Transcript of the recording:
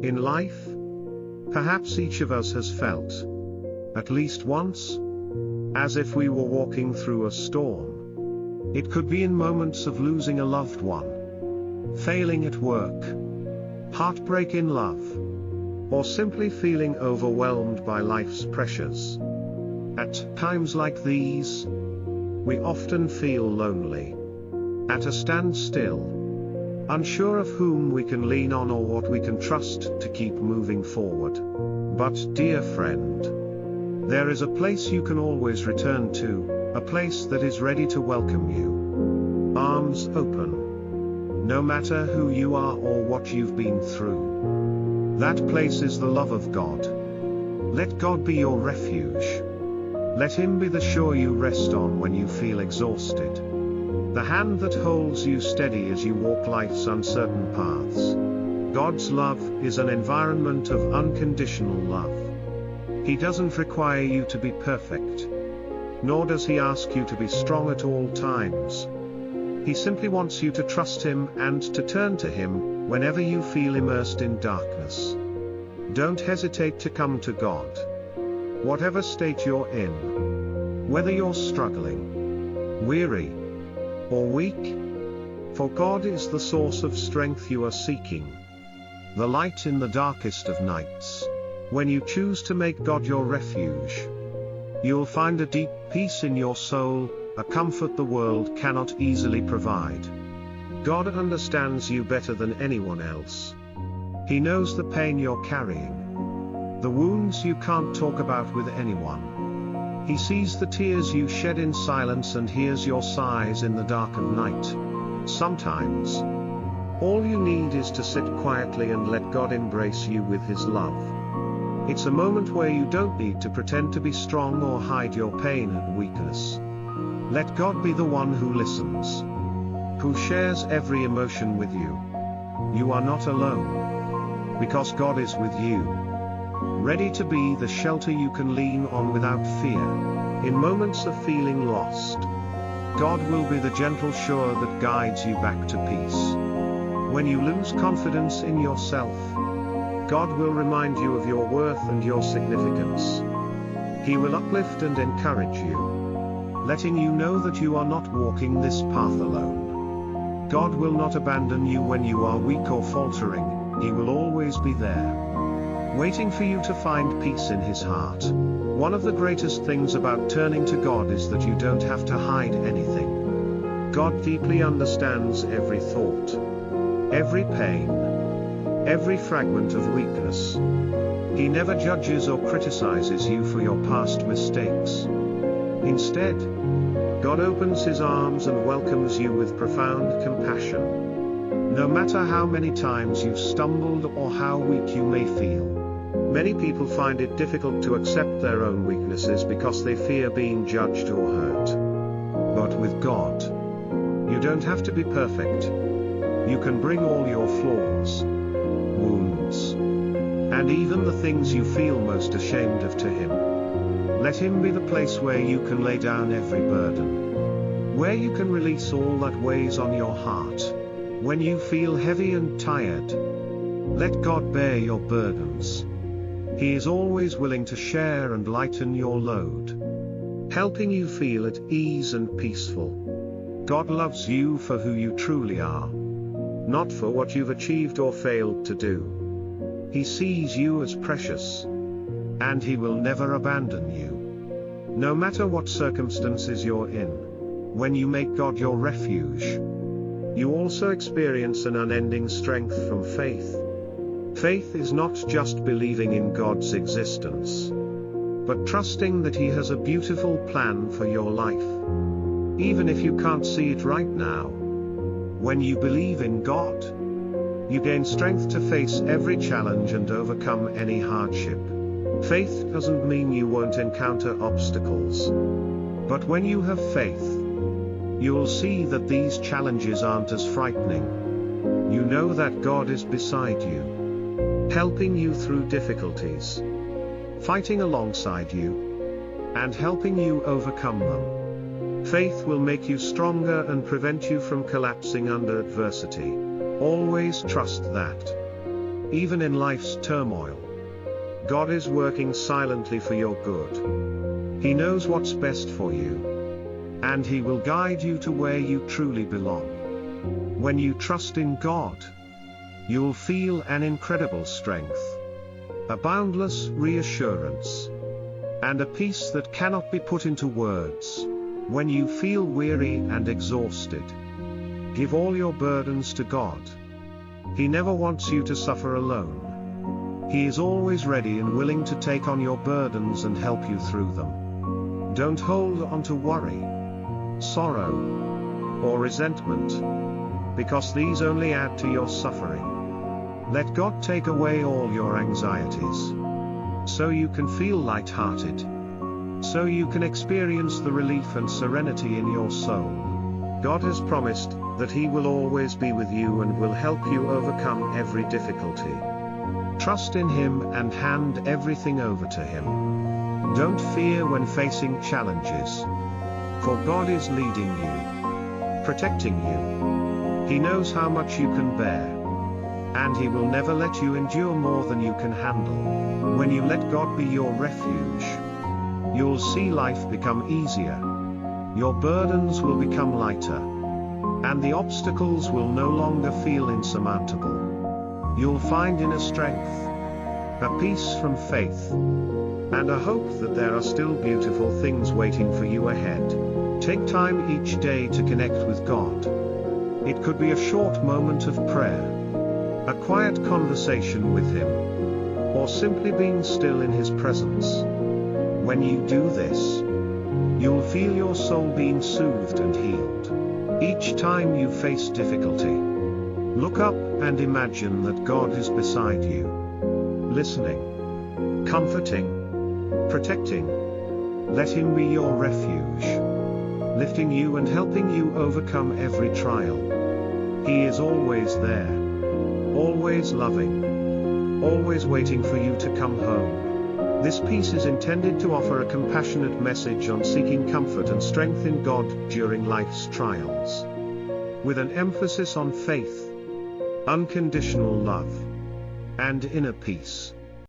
In life, perhaps each of us has felt, at least once, as if we were walking through a storm. It could be in moments of losing a loved one, failing at work, heartbreak in love, or simply feeling overwhelmed by life's pressures. At times like these, we often feel lonely, at a standstill, unsure of whom we can lean on or what we can trust to keep moving forward. But, dear friend, there is a place you can always return to, a place that is ready to welcome you. Arms open. No matter who you are or what you've been through. That place is the love of God. Let God be your refuge. Let Him be the shore you rest on when you feel exhausted. The hand that holds you steady as you walk life's uncertain paths. God's love is an environment of unconditional love. He doesn't require you to be perfect, nor does He ask you to be strong at all times. He simply wants you to trust Him and to turn to Him whenever you feel immersed in darkness. Don't hesitate to come to God. Whatever state you're in, whether you're struggling, weary, or weak, for God is the source of strength you are seeking. The light in the darkest of nights. When you choose to make God your refuge, you'll find a deep peace in your soul, a comfort the world cannot easily provide. God understands you better than anyone else. He knows the pain you're carrying, the wounds you can't talk about with anyone. He sees the tears you shed in silence and hears your sighs in the dark of night. Sometimes, all you need is to sit quietly and let God embrace you with His love. It's a moment where you don't need to pretend to be strong or hide your pain and weakness. Let God be the one who listens, who shares every emotion with you. You are not alone, because God is with you, ready to be the shelter you can lean on without fear. In moments of feeling lost, God will be the gentle shore that guides you back to peace. When you lose confidence in yourself, God will remind you of your worth and your significance. He will uplift and encourage you, letting you know that you are not walking this path alone. God will not abandon you when you are weak or faltering. He will always be there, waiting for you to find peace in His heart. One of the greatest things about turning to God is that you don't have to hide anything. God deeply understands every thought, every pain, every fragment of weakness. He never judges or criticizes you for your past mistakes. Instead, God opens His arms and welcomes you with profound compassion. No matter how many times you've stumbled or how weak you may feel. Many people find it difficult to accept their own weaknesses because they fear being judged or hurt. But with God, you don't have to be perfect. You can bring all your flaws, wounds, and even the things you feel most ashamed of to Him. Let Him be the place where you can lay down every burden, where you can release all that weighs on your heart. When you feel heavy and tired, let God bear your burdens. He is always willing to share and lighten your load, helping you feel at ease and peaceful. God loves you for who you truly are, not for what you've achieved or failed to do. He sees you as precious, and He will never abandon you. No matter what circumstances you're in, when you make God your refuge, you also experience an unending strength from faith. Faith is not just believing in God's existence, but trusting that He has a beautiful plan for your life, even if you can't see it right now. When you believe in God, you gain strength to face every challenge and overcome any hardship. Faith doesn't mean you won't encounter obstacles, but when you have faith, you'll see that these challenges aren't as frightening. You know that God is beside you, helping you through difficulties, fighting alongside you, and helping you overcome them. Faith will make you stronger and prevent you from collapsing under adversity. Always trust that Even in life's turmoil, God is working silently for your good. He knows what's best for you, and He will guide you to where you truly belong. When you trust in God, you'll feel an incredible strength, a boundless reassurance, and a peace that cannot be put into words. When you feel weary and exhausted, give all your burdens to God. He never wants you to suffer alone. He is always ready and willing to take on your burdens and help you through them. Don't hold on to worry, sorrow, or resentment, because these only add to your suffering. Let God take away all your anxieties, so you can feel light-hearted, so you can experience the relief and serenity in your soul. God has promised that He will always be with you and will help you overcome every difficulty. Trust in Him and hand everything over to Him. Don't fear when facing challenges, for God is leading you, protecting you. He knows how much you can bear, and He will never let you endure more than you can handle. When you let God be your refuge, you'll see life become easier. Your burdens will become lighter, and the obstacles will no longer feel insurmountable. You'll find inner strength, a peace from faith, and a hope that there are still beautiful things waiting for you ahead. Take time each day to connect with God. It could be a short moment of prayer, a quiet conversation with Him, or simply being still in His presence. When you do this, you'll feel your soul being soothed and healed. Each time you face difficulty, look up and imagine that God is beside you, listening, comforting, protecting. Let Him be your refuge, lifting you and helping you overcome every trial. He is always there, always loving, always waiting for you to come home. This piece is intended to offer a compassionate message on seeking comfort and strength in God during life's trials, with an emphasis on faith, unconditional love, and inner peace.